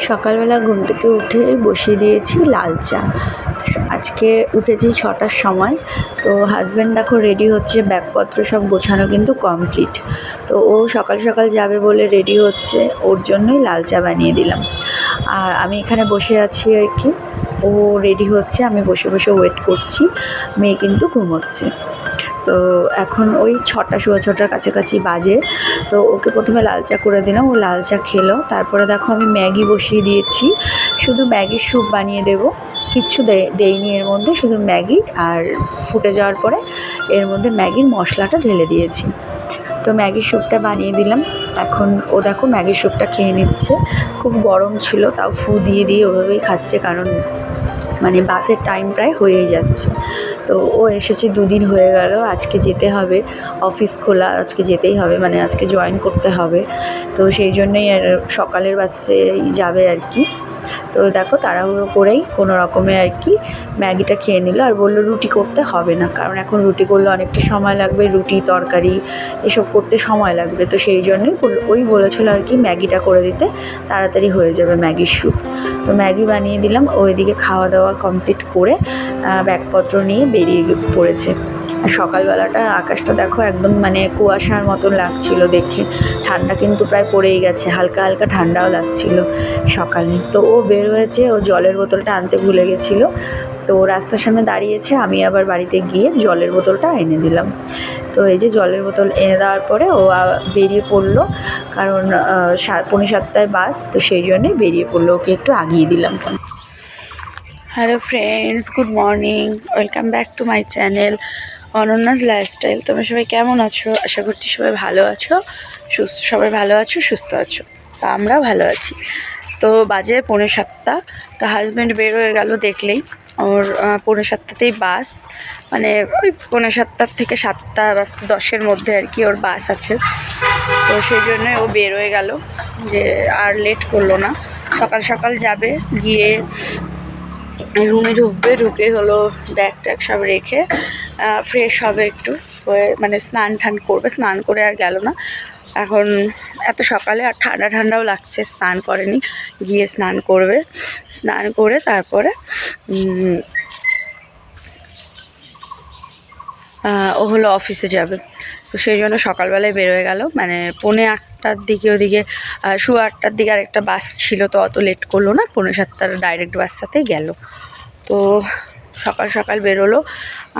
সকালবেলা ঘুম থেকে উঠে বসিয়ে দিয়েছি লাল চা। আজকে উঠেছি 6টার সময়। তো হাজব্যান্ড দেখো রেডি হচ্ছে, ব্যাগপত্র সব গোছানো কিন্তু কমপ্লিট। তো ও সকাল সকাল যাবে বলে রেডি হচ্ছে, ওর জন্যই লাল চা বানিয়ে দিলাম। আর আমি এখানে বসে আছি আর কি, ও রেডি হচ্ছে, আমি বসে বসে ওয়েট করছি। মেয়ে কিন্তু ঘুমোচ্ছে। তো এখন ওই 6টা সোয়া 6টার কাছাকাছি বাজে। তো ওকে প্রথমে লাল চা করে দিলাম, ও লাল চা খেলো। তারপরে দেখো আমি ম্যাগি বসিয়ে দিয়েছি, শুধু ম্যাগির স্যুপ বানিয়ে দেবো। কিচ্ছু দেইনি এর মধ্যে, শুধু ম্যাগি আর ফুটে যাওয়ার পরে এর মধ্যে ম্যাগির মশলাটা ঢেলে দিয়েছি। তো ম্যাগির স্যুপটা বানিয়ে দিলাম। এখন ও দেখো ম্যাগির স্যুপটা খেয়ে নিচ্ছে। খুব গরম ছিল, তাও ফু দিয়ে দিয়ে ওভাবেই খাচ্ছে, কারণ মানে বাসের টাইম প্রায় হয়েই যাচ্ছে। তো ও এসেছে 2 দিন হয়ে গেল, আজকে যেতে হবে, অফিস খোলা, আজকে যেতেই হবে, মানে আজকে জয়েন করতে হবে। তো সেই জন্যই আর সকালের বাসেই যাবে আর কি। তো দেখো তাড়াহুড়ো করেই কোনো রকমে আর কি ম্যাগিটা খেয়ে নিল, আর বললো রুটি করতে হবে না, কারণ এখন রুটি করলে অনেকটা সময় লাগবে, রুটি তরকারি এসব করতে সময় লাগবে। তো সেই জন্যই ওই বলেছিল আর কি ম্যাগিটা করে দিতে, তাড়াতাড়ি হয়ে যাবে ম্যাগির স্যুপ। তো ম্যাগি বানিয়ে দিলাম। ও এদিকে খাওয়া দাওয়া কমপ্লিট করে ব্যাগপত্র নিয়ে বেরিয়ে পড়েছে। আর সকালবেলাটা আকাশটা দেখো একদম মানে কুয়াশার মতন লাগছিল দেখে। ঠান্ডা কিন্তু প্রায় পড়েই গেছে, হালকা হালকা ঠান্ডাও লাগছিল সকালে। তো ও বের হয়েছে, ও জলের বোতলটা আনতে ভুলে গেছিলো। তো রাস্তার সামনে দাঁড়িয়েছে, আমি আবার বাড়িতে গিয়ে জলের বোতলটা এনে দিলাম। তো এই যে জলের বোতল এনে দেওয়ার পরে ও বেরিয়ে পড়লো, কারণ 6:45 বাস, তো সেই জন্যই বেরিয়ে পড়লো, ওকে একটু আগিয়ে দিলাম। Hello friends, good morning, welcome back to my channel অনন্যাস lifestyle. তোমরা সবাই কেমন আছো? আশা করছি সবাই ভালো আছো, সবাই ভালো আছো, সুস্থ আছো। তো আমরাও ভালো আছি। তো বাজে 6:45। তো হাজব্যান্ড বের হয়ে গেল দেখলেই, ওর 6:45তেই বাস, মানে ওই 6:45 থেকে 7:10-এর মধ্যে আর কি ওর বাস আছে। তো সেই জন্যই ও বের হয়ে গেল, যে আর লেট করলো না, সকাল সকাল যাবে, গিয়ে রুমে ঢুকবে, ঢুকে হলো ব্যাগ ট্যাগ সব রেখে ফ্রেশ হবে একটু হয়ে, মানে স্নান টান করবে। স্নান করে আর গেল না, এখন এত সকালে আর ঠান্ডা ঠান্ডাও লাগছে, স্নান করেনি, গিয়ে স্নান করবে। স্নান করে তারপরে ও হলো অফিসে যাবে। তো সেই জন্য সকালবেলায় বেরোয় গেল, মানে 8:45-র দিকে, ওদিকে 8:15-র দিকে আর একটা বাস ছিল, তো অত লেট করলো না, 7:45-র ডাইরেক্ট বাসটাতেই গেল। তো সকাল সকাল বেরোলো,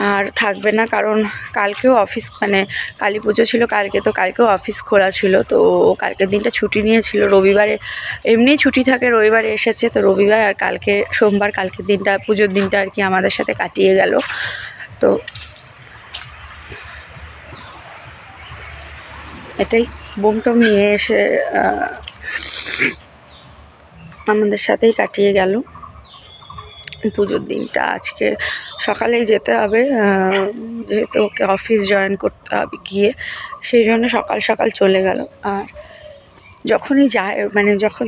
আর থাকবে না, কারণ কালকেও অফিস, মানে কালী পুজো ছিল কালকে, তো কালকেও অফিস খোলা ছিল। তো ও কালকের দিনটা ছুটি নিয়েছিল, রবিবারে এমনিই ছুটি থাকে, রবিবারে এসেছে, তো রবিবার আর কালকে সোমবার, কালকের দিনটা পুজোর দিনটা আর কি আমাদের সাথে কাটিয়ে গেল। তো এটাই, বোমটম নিয়ে এসে আমাদের সাথেই কাটিয়ে গেল পুজোর দিনটা। আজকে সকালেই যেতে হবে, যেহেতু ওকে অফিস জয়েন করতে হবে গিয়ে, সেই জন্য সকাল সকাল চলে গেল। আর যখনই যায়, মানে যখন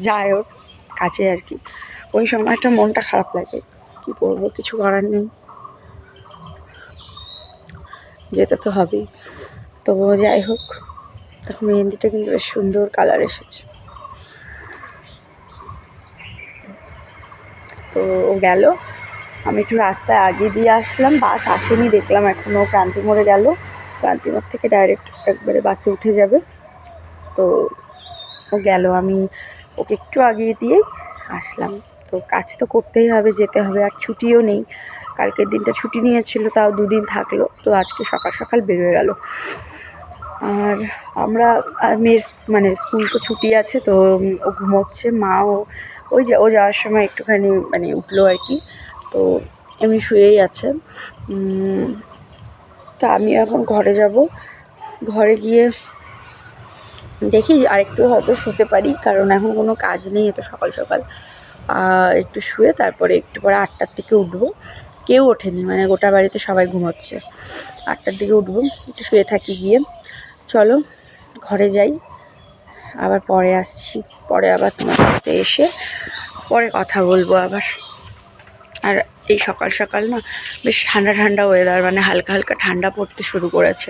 যায় ওর কাছে আর কি, ওই সময়টা মনটা খারাপ লাগে, কী করবো, কিছু করার নেই, যেতে তো হবেই। তো যাই হোক, দেখো মেহেন্দিটা কিন্তু বেশ সুন্দর কালার এসেছে। তো ও গেল, আমি একটু রাস্তায় আগিয়ে দিয়ে আসলাম, বাস আসেনি দেখলাম, এখনও ক্রান্তি মোড়ে গেল, ক্রান্তি মোড় থেকে ডাইরেক্ট একবারে বাসে উঠে যাবে। তো ও গেল, আমি ওকে একটু আগিয়ে দিয়েই আসলাম। তো কাজ তো করতেই হবে, যেতে হবে, আর ছুটিও নেই, কালকের দিনটা ছুটি নিয়েছিল, তাও 2 দিন থাকলো, তো আজকে সকাল সকাল বেরোয় গেল। আর আমরা, মেয়ের মানে স্কুল তো ছুটি আছে, তো ও ঘুমোচ্ছে, মাও ও যাওয়ার সময় একটুখানি মানে উঠলো আর কি, তো এমনি শুয়েই আছে। তা আমি এখন ঘরে যাব, ঘরে গিয়ে দেখি আরেকটু হয়তো শুতে পারি, কারণ এখন কোনো কাজ নেই এত সকাল সকাল। একটু শুয়ে তারপরে একটু পরে 8টার দিকে উঠবো। কেউ ওঠেনি, মানে গোটা বাড়িতে সবাই ঘুমোচ্ছে। 8টার দিকে উঠবো, একটু শুয়ে থাকি গিয়ে। চলো ঘরে যাই, আবার পরে আসছি, পরে আবার তোমার সাথে এসে পরে কথা বলবো আবার। আর এই সকাল সকাল না বেশ ঠান্ডা ঠান্ডা ওয়েদার, মানে হালকা হালকা ঠান্ডা পড়তে শুরু করেছে,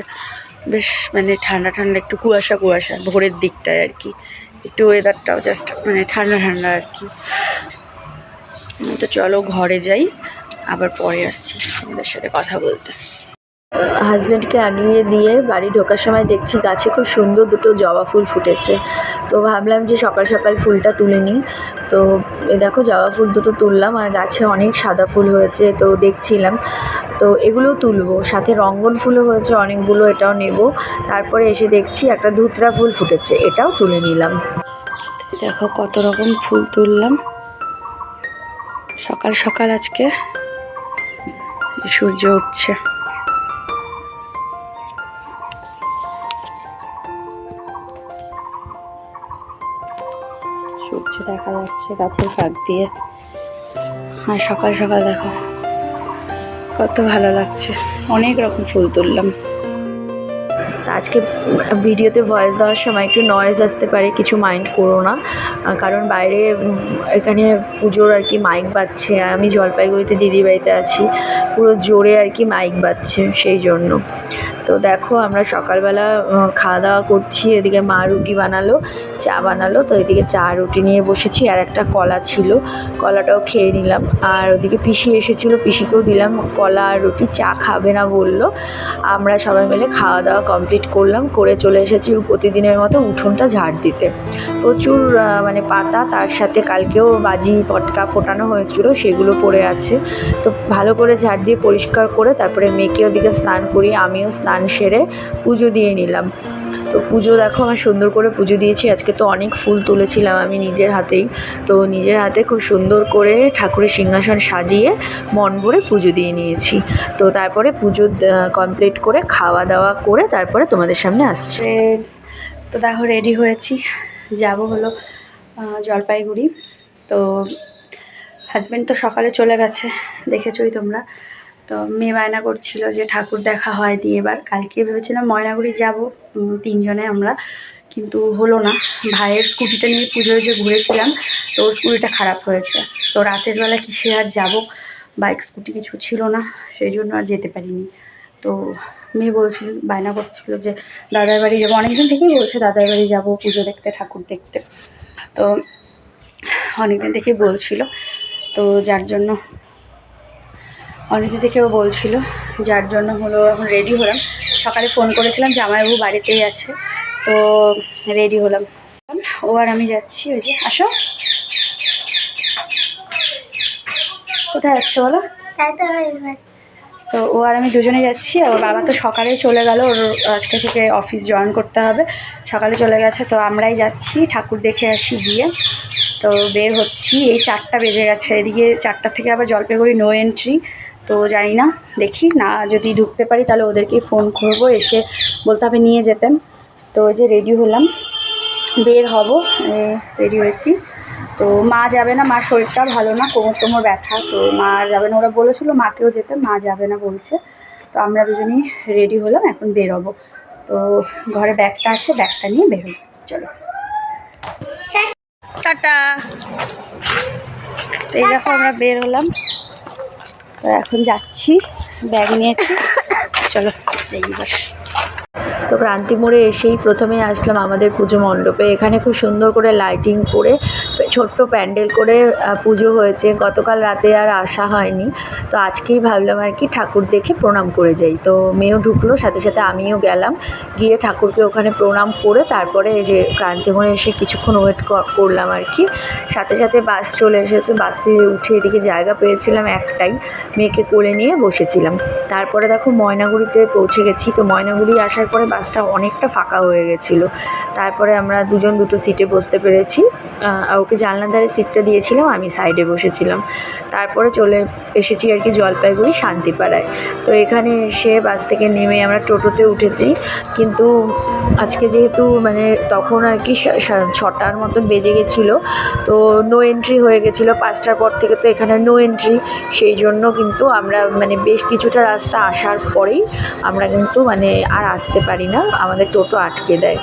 বেশ মানে ঠান্ডা ঠান্ডা, একটু কুয়াশা কুয়াশা ভোরের দিকটায় আর কি, একটু ওয়েদারটাও জাস্ট মানে ঠান্ডা ঠান্ডা আর কি। তো চলো ঘরে যাই, আবার পরে আসছি তোমাদের সাথে কথা বলতে। হাজব্যান্ডকে আগিয়ে দিয়ে বাড়ি ঢোকার সময় দেখছি গাছে খুব সুন্দর দুটো জবা ফুল ফুটেছে। তো ভাবলাম যে সকাল সকাল ফুলটা তুলে নিই। তো দেখো জবা ফুল দুটো তুললাম, আর গাছে অনেক সাদা ফুল হয়েছে তো দেখছিলাম। তো এগুলোও তুলবো, সাথে রঙ্গন ফুলও হয়েছে অনেকগুলো, এটাও নেব। তারপরে এসে দেখছি একটা ধুতরা ফুল ফুটেছে, এটাও তুলে নিলাম। দেখো কত রকম ফুল তুললাম সকাল সকাল। আজকে সূর্য উঠছে। সূর্য দেখা যাচ্ছে গাছের ফাঁক দিয়ে, আর সকাল সকাল দেখো কত ভালো লাগছে। অনেক রকম ফুল তুললাম। আজকে ভিডিওতে ভয়েস দেওয়ার সময় একটু নয়েজ আসতে পারে, কিছু মাইন্ড করো না, কারণ বাইরে এখানে পুজোর আর কি মাইক বাজছে। আমি জলপাইগুড়িতে দিদির বাড়িতে আছি, পুরো জোরে আর কি মাইক বাজছে, সেই জন্য। তো দেখো আমরা সকালবেলা খাওয়া দাওয়া করছি। এদিকে মা রুটি বানালো, চা বানালো। তো এদিকে চা রুটি নিয়ে বসেছি, আর একটা কলা ছিল, কলাটাও খেয়ে নিলাম। আর ওদিকে পিসি এসেছিলো, পিসিকেও দিলাম কলা আর রুটি। চা খাবে না বললো। আমরা সবাই মিলে খাওয়া দাওয়া কমপ্লিট করলাম, করে চলে এসেছি প্রতিদিনের মতো উঠোনটা ঝাড় দিতে। প্রচুর মানে পাতা, তার সাথে কালকেও বাজি পটকা ফোটানো হয়েছিল, সেগুলো পড়ে আছে। তো ভালো করে ঝাড় দিয়ে পরিষ্কার করে তারপরে মেয়েকে ওদিকে স্নান করি, আমিও স্নান সেরে পুজো দিয়ে নিলাম। তো পুজো দেখো আমার সুন্দর করে পুজো দিয়েছি। আজকে তো অনেক ফুল তুলেছিলাম আমি নিজের হাতেই। তো নিজের হাতে খুব সুন্দর করে ঠাকুরের সিংহাসন সাজিয়ে মন ভরে পুজো দিয়ে নিয়েছি। তো তারপরে পুজো কমপ্লিট করে খাওয়া দাওয়া করে তারপরে তোমাদের সামনে আসছে। তো দেখো রেডি হয়েছি, যাব হলো জলপাইগুড়ি। তো হাজব্যান্ড তো সকালে চলে গেছে, দেখেছোই তোমরা। তো মেয়ে বায়না করছিল যে ঠাকুর দেখা হয়নি এবার। কালকে ভেবেছিলাম ময়নাগুড়ি যাব তিনজনে আমরা, কিন্তু হলো না। ভাইয়ের স্কুটিটা নিয়ে পুজোয় যে ঘুরেছিলাম, তো ওর স্কুটিটা খারাপ হয়েছে। তো রাতের বেলা কিসে আর যাব, বাইক স্কুটি কিছু ছিল না, সেই জন্য আর যেতে পারিনি। তো মেয়ে বলছিল, বায়না করছিল যে দাদার বাড়ি যাবো, অনেকদিন থেকেই বলছে দাদার বাড়ি যাবো পুজো দেখতে, ঠাকুর দেখতে। তো অনেকদিন থেকেই বলছিল, তো যার জন্য অনেকদিন থেকেও বলছিল, যার জন্য হলো এখন রেডি হলাম। সকালে ফোন করেছিলাম যে জামাইবাবু বাড়িতেই আছে, তো রেডি হলাম। ও আর আমি যাচ্ছি, ওই যে আসো। কোথায় যাচ্ছে বলো? তো ও আর আমি দুজনে যাচ্ছি। আর ওর বাবা তো সকালেই চলে গেল, ওর আজকে থেকে অফিস জয়েন করতে হবে, সকালে চলে গেছে। তো আমরাই যাচ্ছি, ঠাকুর দেখে আসি গিয়ে। তো বের হচ্ছি, এই 4টা বেজে গেছে। এদিকে 4টার থেকে আবার জলপাইগুড়ি নো এন্ট্রি। তো জানি না, দেখি না যদি ঢুকতে পারি তাহলে ওদেরকেই ফোন করবো, এসে বলতে হবে নিয়ে যেতেন। তো ওই যে রেডি হলাম, বের হব, রেডি হয়েছি। তো মা যাবে না, মার শরীরটা ভালো না, কোমর ব্যথা, তো মা যাবে না। ওরা বলেছিল মাকেও যেতে, মা যাবে না বলছে। তো আমরা দুজনেই রেডি হলাম, এখন বেরোবো। তো ঘরে ব্যাগটা আছে, ব্যাগটা নিয়ে বেরোবো, চলো টাটা। তো এই দেখো আমরা বের হলাম, তো এখন যাচ্ছি, ব্যাগ নিয়েছি, চলো যাই বাস। তো ক্রান্তি মোড়ে এসেই প্রথমেই আসলাম আমাদের পুজো মণ্ডপে। এখানে খুব সুন্দর করে লাইটিং করে ছোট্ট প্যান্ডেল করে পুজো হয়েছে। গতকাল রাতে আর আসা হয়নি, তো আজকেই ভাবলাম আর কি ঠাকুর দেখে প্রণাম করে যাই। তো মেয়েও ঢুকলো, সাথে সাথে আমিও গেলাম, গিয়ে ঠাকুরকে ওখানে প্রণাম করে তারপরে এই যে ক্রান্তি মোড়ে এসে কিছুক্ষণ ওয়েট করলাম আর কি। সাথে সাথে বাস চলে এসেছে, বাসে উঠে এদিকে জায়গা পেয়েছিলাম একটাই, মেয়েকে কোলে নিয়ে বসেছিলাম। তারপরে দেখো ময়নাগুড়িতে পৌঁছে গেছি। তো ময়নাগুড়ি আসার পরে বাসটা অনেকটা ফাঁকা হয়ে গেছিলো। তারপরে আমরা দুজন দুটো সিটে বসতে পেরেছি। ওকে জানলার ধারে সিটটা দিয়েছিলাম, আমি সাইডে বসেছিলাম। তারপরে চলে এসেছি আর কি জলপাইগুড়ি শান্তিপাড়ায়। তো এখানে এসে বাস থেকে নেমে আমরা টোটোতে উঠেছি, কিন্তু আজকে যেহেতু মানে তখন আর কি 6টার মতন বেজে গেছিলো, তো নো এন্ট্রি হয়ে গেছিলো। 5টার পর থেকে তো এখানে নো এন্ট্রি, সেই জন্য কিন্তু আমরা মানে বেশ কিছুটা রাস্তা আসার পরেই আমরা কিন্তু মানে আর আসতে পারি না, আমাদের টোটো আটকে দেয়।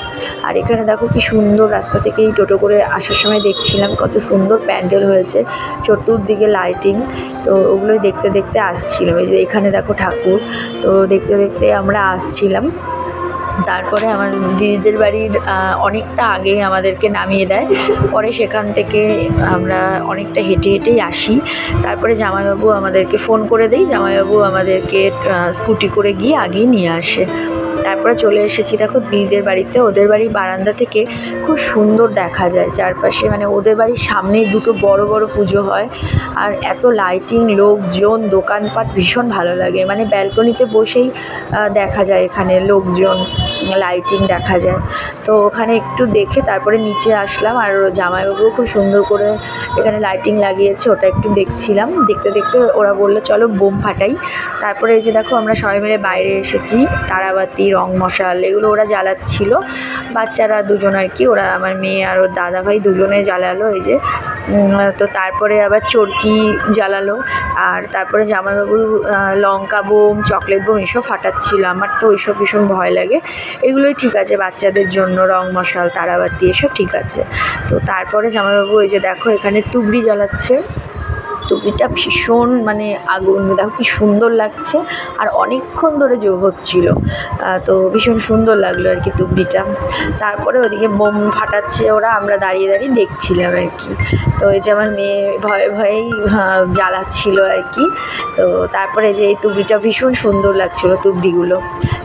আর এখানে দেখো কি সুন্দর, রাস্তা থেকেই টোটো করে আসার সময় দেখছিলাম কত সুন্দর প্যান্ডেল হয়েছে, চতুর্দিকে লাইটিং। তো ওগুলোই দেখতে দেখতে আসছিলাম। এই যে এখানে দেখো ঠাকুর, তো দেখতে দেখতে আমরা আসছিলাম। তারপরে আমার দিদিদের বাড়ির অনেকটা আগে আমাদেরকে নামিয়ে দেয়। পরে সেখান থেকে আমরা অনেকটা হেঁটে হেঁটেই আসি। তারপরে জামাইবাবু আমাদেরকে ফোন করে দেয়, জামাইবাবু আমাদেরকে স্কুটি করে গিয়ে আগেই নিয়ে আসে। তারপরে চলে এসেছি দেখো দিদিদের বাড়িতে। ওদের বাড়ির বারান্দা থেকে খুব সুন্দর দেখা যায় চারপাশে, মানে ওদের বাড়ির সামনেই দুটো বড় বড় পুজো হয়, আর এত লাইটিং, লোকজন, দোকানপাট, ভীষণ ভালো লাগে। মানে ব্যালকনিতে বসেই দেখা যায় এখানে লোকজন, লাইটিং দেখা যায়। তো ওখানে একটু দেখে তারপরে নিচে আসলাম, আর জামাইবাবুও খুব সুন্দর করে এখানে লাইটিং লাগিয়েছে, ওটা একটু দেখছিলাম। দেখতে দেখতে ওরা বললো চলো বোম ফাটাই। তারপরে এই যে দেখো আমরা সবাই মিলে বাইরে এসেছি, তারাবাতি, রং মশাল এগুলো ওরা জ্বালাচ্ছিল, বাচ্চারা দুজন আর কি, ওরা আমার মেয়ে আর ওর দাদাভাই দুজনে জ্বালালো এই যে। তো তারপরে আবার চরকি জ্বালালো, আর তারপরে জামাইবাবু লঙ্কা বোম, চকলেট বোম এসব ফাটাচ্ছিল। আমার তো ওইসব ভীষণ ভয় লাগে, এগুলোই ঠিক আছে বাচ্চাদের জন্য, রং মশাল, তারাবাতি এসব ঠিক আছে। তো তারপরে জামাইবাবু এই যে দেখো এখানে তুবড়ি জ্বালাচ্ছে। তুবড়িটা ভীষণ মানে আগুন, দেখো কি সুন্দর লাগছে, আর অনেকক্ষণ ধরে হচ্ছিল। তো ভীষণ সুন্দর লাগলো আর কি তুবড়িটা। তারপরে ওদিকে বোম ফাটাচ্ছে ওরা, আমরা দাঁড়িয়ে দাঁড়িয়ে দেখছিলাম আর কি। তো এই যে আমার মেয়ে ভয়ে ভয়েই জ্বালাচ্ছিল আর কি। তো তারপরে যে এই তুবড়িটা ভীষণ সুন্দর লাগছিলো তুবড়িগুলো।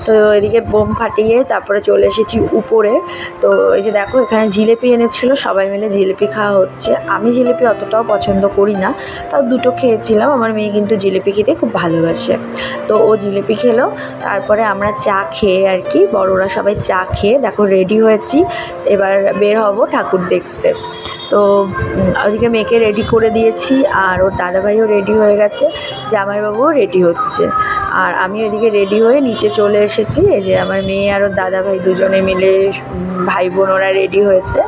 তো এদিকে বোম ফাটিয়ে তারপরে চলে এসেছি উপরে। তো এই যে দেখো এখানে জিলিপি এনেছিল, সবাই মিলে জিলিপি খাওয়া হচ্ছে। আমি জিলিপি অতটাও পছন্দ করি না, তাও দুটো খেয়েছিলাম। আমার মেয়ে কিন্তু জিলিপি খেতে খুব ভালোবাসে, তো ও জিলিপি খেলো। তারপরে আমরা চা খেয়ে আর কি, বড়রা সবাই চা খেয়ে দেখো রেডি হয়েছি, এবার বের হব ঠাকুর দেখতে। তো ওদিকে মেয়েকে রেডি করে দিয়েছি, আর ওর দাদাভাইও রেডি হয়ে গেছে, জামাইবাবুও রেডি হচ্ছে, আর আমি ওদিকে রেডি হয়ে নিচে চলে এসেছি। এই যে আমার মেয়ে আর ওর দাদাভাই দুজনে মিলে, ভাই বোন ওরা রেডি হয়েছে।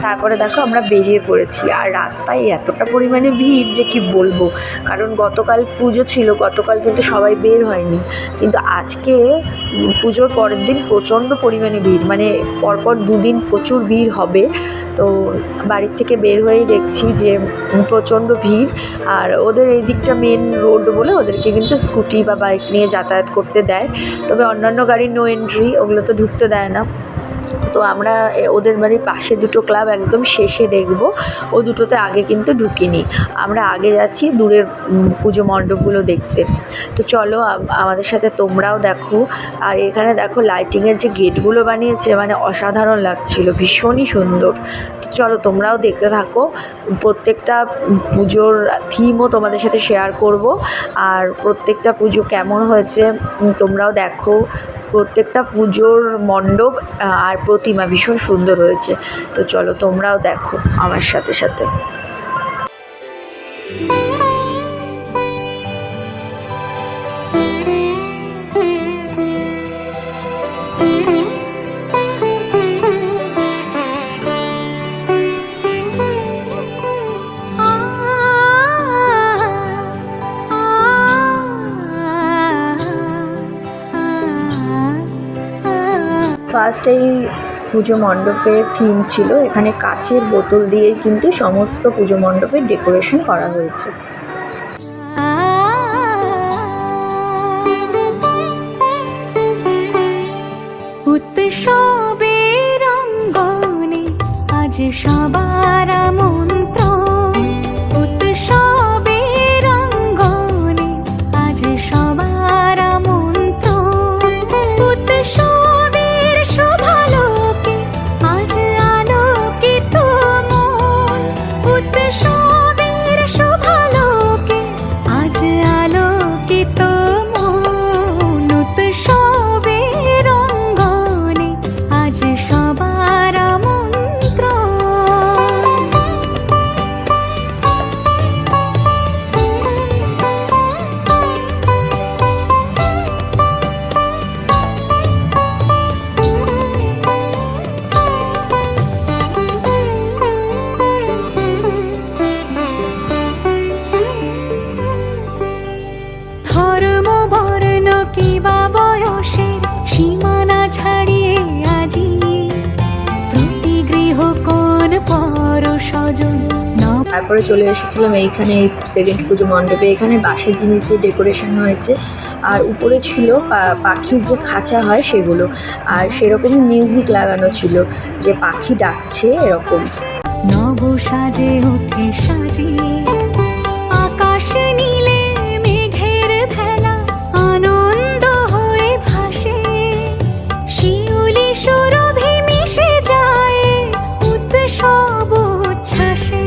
তারপরে দেখো আমরা বেরিয়ে পড়েছি, আর রাস্তায় এতটা পরিমাণে ভিড় যে কি বলবো, কারণ গতকাল পুজো ছিল, গতকাল কিন্তু সবাই বের হয়নি, কিন্তু আজকে পুজোর পরের দিন প্রচণ্ড পরিমাণে ভিড়, মানে পরপর দুদিন প্রচুর ভিড় হবে। তো বাড়ির থেকে বের হয়েই দেখছি যে প্রচণ্ড ভিড়, আর ওদের এই দিকটা মেন রোড বলে ওদেরকে কিন্তু স্কুটি বা বাইক নিয়ে যাতায়াত করতে দেয়, তবে অন্যান্য গাড়ির নো এন্ট্রি, ওগুলো তো ঢুকতে দেয় না। তো আমরা ওদের বাড়ির পাশে দুটো ক্লাব একদম শেষে দেখব, ও দুটোতে আগে কিন্তু ঢুকিনি, আমরা আগে যাচ্ছি দূরের পুজো মণ্ডপগুলো দেখতে। তো চলো আমাদের সাথে তোমরাও দেখো। আর এখানে দেখো লাইটিংয়ের যে গেটগুলো বানিয়েছে, মানে অসাধারণ লাগছিল, ভীষণই সুন্দর। তো চলো তোমরাও দেখতে থাকো, প্রত্যেকটা পুজোর থিমও তোমাদের সাথে শেয়ার করব, আর প্রত্যেকটা পুজো কেমন হয়েছে তোমরাও দেখো। প্রত্যেকটা পুজোর মণ্ডপ আর প্রতিমা ভীষণ সুন্দর হয়েছে। তো চলো তোমরাও দেখো আমার সাথে সাথে। ফার্স্ট এই পুজো মণ্ডপের থিম ছিল, এখানে কাচের বোতল দিয়েই কিন্তু সমস্ত পুজো মণ্ডপের ডেকোরেশন করা হয়েছে। উৎসবের অঙ্গনে আজ সবার মন্ত্র, উৎসবের অঙ্গনে আজ সবার মন্ত্র, উৎসবের শোভালোকে আজ আলোকিত মন, উৎসবের শোভালোকে আজ আলোকিত মন, উৎসবের অঙ্গনে আজ সবার মন্ত্র। তারপরে চলে এসেছিলাম এইখানে এই সেকেন্ড পুজো মণ্ডপে। এখানে বাঁশের জিনিস দিয়ে ডেকোরেশন হয়েছে, আর উপরে ছিল পাখির যে খাঁচা হয় সেগুলো, আর সেরকমই মিউজিক লাগানো ছিল যে পাখি ডাকছে এরকম। নব সাজে ওঠে সাজিয়ে আকাশ নীলে মেঘের ভেলা, আনন্দ হয়ে ভাসে শিউলি সুরভি মিশে যায় উৎসব উচ্ছ্বাসে,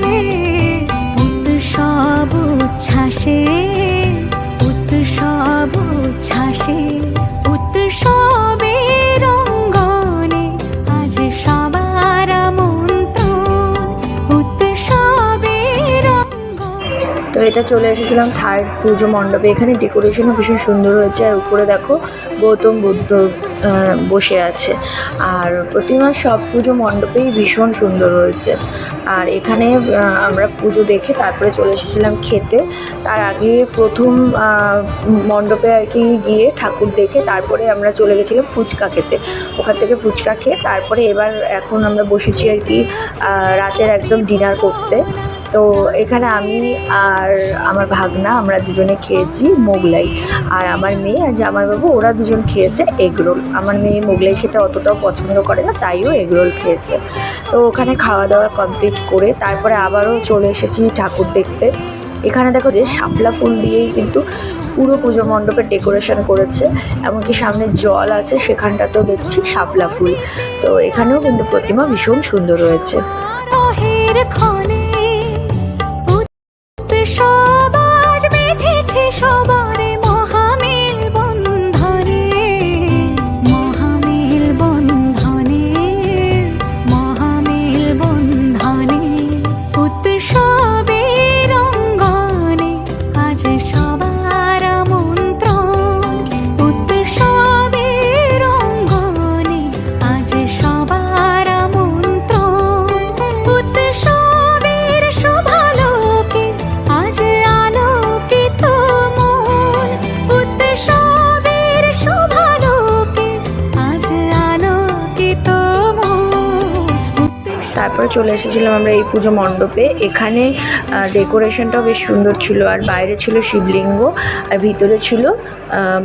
উৎসব উচ্ছ্বাসে, উৎসব উচ্ছ্বাসে, উৎসবের অঙ্গনে আজ সবার আমন্ত্রণ, উৎসবের অঙ্গনে। তো এটা চলে এসেছিলাম থার্ড পুজো মণ্ডপে। এখানে ডেকোরেশনও ভীষণ সুন্দর হয়েছে, আর উপরে দেখো গৌতম বুদ্ধ বসে আছে। আর প্রতিমার সব পুজো মণ্ডপেই ভীষণ সুন্দর হয়েছে। আর এখানে আমরা পুজো দেখে তারপরে চলে এসেছিলাম খেতে। তার আগে প্রথম মণ্ডপে আর কি গিয়ে ঠাকুর দেখে তারপরে আমরা চলে গেছিলাম ফুচকা খেতে। ওখান থেকে ফুচকা খেয়ে তারপরে এখন আমরা বসেছি আর কি রাতের একদম ডিনার করতে। তো এখানে আমি আর আমার ভাগনা আমরা দুজনে খেয়েছি মোগলাই, আর আমার মেয়ে আর জামাইবাবু ওরা দুজন খেয়েছে এগরোল। আমার মেয়ে মোগলাই খেতে অতটাও পছন্দ করে না, তাইও এগরোল খেয়েছে। তো ওখানে খাওয়া দাওয়া কমপ্লিট করে তারপরে আবারও চলে এসেছি ঠাকুর দেখতে। এখানে দেখো যে শাপলা ফুল দিয়েই কিন্তু পুরো পুজো মণ্ডপের ডেকোরেশন করেছে, এমনকি সামনে জল আছে সেখানটাতেও দেখছি শাপলা ফুল। তো এখানেও কিন্তু প্রতিমা ভীষণ সুন্দর রয়েছে। রহের ক্ষণে উৎসব আজ বেঁধেছে সবারে মহামেল বন্ধনে, মহামেল বন্ধনে, মহামেল বন্ধনে, উৎসবের অঙ্গনে আজ সবার আমন্ত্রণ, উৎসবের অঙ্গনে আজ সবার আমন্ত্রণ, উৎসবের শোভালোকে আজ আলোকিত মন, উৎসবের শোভালোকে আজ আলোকিত মন। তারপরে চলে এসেছিলাম আমরা এই পুজো মণ্ডপে। এখানে ডেকোরেশনটাও বেশ সুন্দর ছিল, আর বাইরে ছিল শিবলিঙ্গ আর ভিতরে ছিল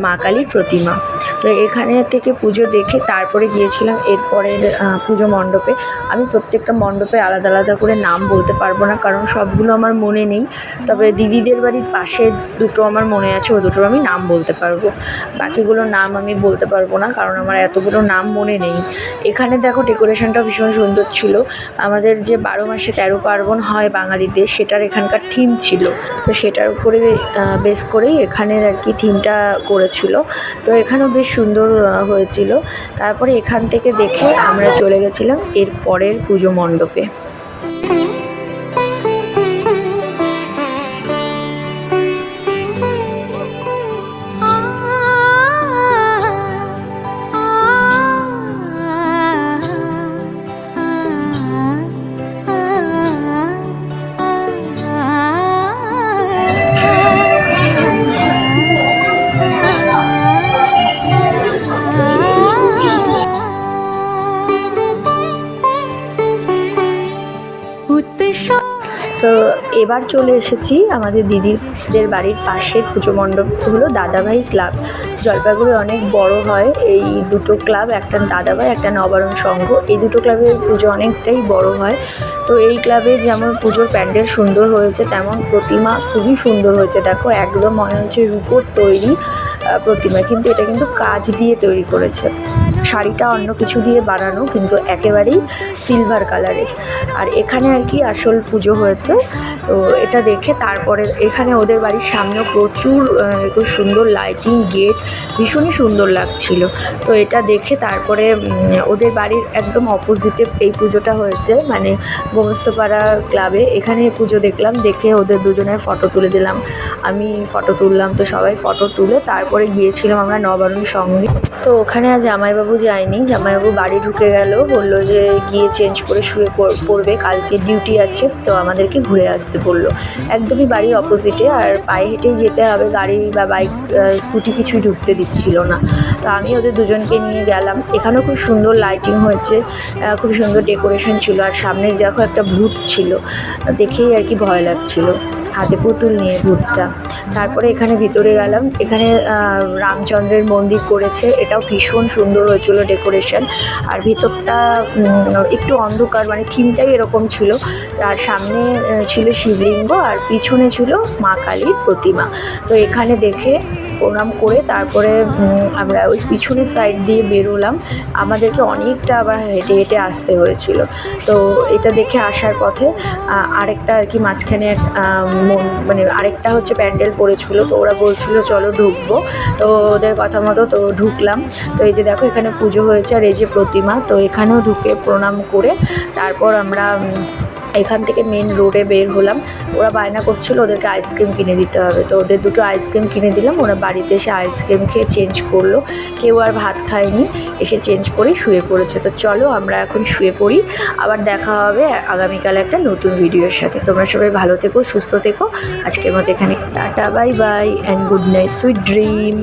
মা কালীর প্রতিমা। তো এখানে থেকে পুজো দেখে তারপরে গিয়েছিলাম এরপরের পুজো মণ্ডপে। আমি প্রত্যেকটা মণ্ডপে আলাদা আলাদা করে নাম বলতে পারবো না, কারণ সবগুলো আমার মনে নেই। তবে দিদিদের বাড়ির পাশে দুটো আমার মনে আছে, ও দুটোর আমি নাম বলতে পারবো। বাকিগুলোর নাম আমি বলতে পারবো না, কারণ আমার এতগুলো নাম মনে নেই। এখানে দেখো ডেকোরেশনটাও ভীষণ সুন্দর ছিল। আমাদের যে 12 মাসে 13 পার্বণ হয় বাঙালিদের, সেটার এখানকার থিম ছিল। তো সেটার উপরে বেস করেই এখানের আর কি থিমটা করেছিল। তো এখানেও বেশ সুন্দর হয়েছিল। তারপরে এখান থেকে দেখে আমরা চলে গেছিলাম এর পরের পুজো মণ্ডপে। তো এবার চলে এসেছি আমাদের দিদিদের বাড়ির পাশের পুজো মণ্ডপ হলো দাদাভাই ক্লাব। জলপাইগুড়ি অনেক বড় হয় এই দুটো ক্লাব, একটা দাদাভাই একটা নবারণ সংঘ। এই দুটো ক্লাবের পুজো অনেকটাই বড় হয়। তো এই ক্লাবে যেমন পুজোর প্যান্ডেল সুন্দর হয়েছে, তেমন প্রতিমা খুবই সুন্দর হয়েছে। দেখো একদম মনে হচ্ছে রূপোর তৈরি প্রতিমা, কিন্তু এটা কিন্তু কাজ দিয়ে তৈরি করেছে। শাড়িটা অন্য কিছু দিয়ে বানানো, কিন্তু একেবারেই সিলভার কালারের। আর এখানে আর কি আসল পুজো হয়েছে। তো এটা দেখে তারপরে এখানে ওদের বাড়ির সামনেও প্রচুর খুব সুন্দর লাইটিং, গেট ভীষণই সুন্দর লাগছিল। তো এটা দেখে তারপরে ওদের বাড়ির একদম অপোজিটে এই পুজোটা হয়েছে, মানে গোমস্তপাড়া ক্লাবে। এখানে পুজো দেখলাম, দেখে ওদের দুজনের ফটো তুলে দিলাম, আমি ফটো তুললাম। তো সবাই ফটো তুলে তারপরে গিয়েছিলাম আমরা নবারণ সঙ্গে। তো ওখানে আর জামাইবাবু যায়নি, জামাইবাবু বাড়ি ঢুকে গেল, বললো যে গিয়ে চেঞ্জ করে শুয়ে পড়বে, কালকে ডিউটি আছে, তো আমাদেরকে ঘুরে আসতে বললো। একদমই বাড়ির অপোজিটে, আর পায়ে হেঁটেই যেতে হবে, গাড়ি বা বাইক স্কুটি কিছুই ঢুকতে দিচ্ছিল না। তো আমি ওদের দুজনকে নিয়ে গেলাম। এখানেও খুব সুন্দর লাইটিং হয়েছে, খুব সুন্দর ডেকোরেশন ছিল, আর সামনে দেখো একটা ভূত ছিল, দেখেই আর কি ভয় লাগছিল, হাতে পুতুল নিয়ে ভূতটা। তারপরে এখানে ভিতরে গেলাম, এখানে রামচন্দ্রের মন্দির করেছে, এটাও ভীষণ সুন্দর হয়েছিল ডেকোরেশন। আর ভিতরটা একটু অন্ধকার, মানে থিমটাই এরকম ছিল। আর সামনে ছিল শিবলিঙ্গ, আর পিছনে ছিল মা কালীর প্রতিমা। তো এখানে দেখে প্রণাম করে তারপরে আমরা ওই পিছনের সাইড দিয়ে বেরোলাম। আমাদেরকে অনেকটা আবার হেঁটে হেঁটে আসতে হয়েছিল। তো এটা দেখে আসার পথে আরেকটা আর কি মাঝখানে মানে আরেকটা হচ্ছে প্যান্ডেল পড়েছিল, তো ওরা বলছিল চলো ঢুকবো, তো ওদের কথা মতো তো ঢুকলাম। তো এই যে দেখো এখানে পুজো হয়েছে, আর এই যে প্রতিমা, তো এখানেও ঢুকে প্রণাম করে তারপর আমরা এখান থেকে মেন রোডে বের হলাম। ওরা বায়না করছিল ওদেরকে আইসক্রিম কিনে দিতে হবে, তো ওদের দুটো আইসক্রিম কিনে দিলাম। ওরা বাড়িতে এসে আইসক্রিম খেয়ে চেঞ্জ করলো, কেউ আর ভাত খায়নি, এসে চেঞ্জ করেই শুয়ে পড়েছে। তো চলো আমরা এখন শুয়ে পড়ি, আবার দেখা হবে আগামীকাল একটা নতুন ভিডিওর সাথে। তোমরা সবাই ভালো থেকো, সুস্থ থেকো। আজকের মতো এখানে tata, bye bye and good night, sweet dream.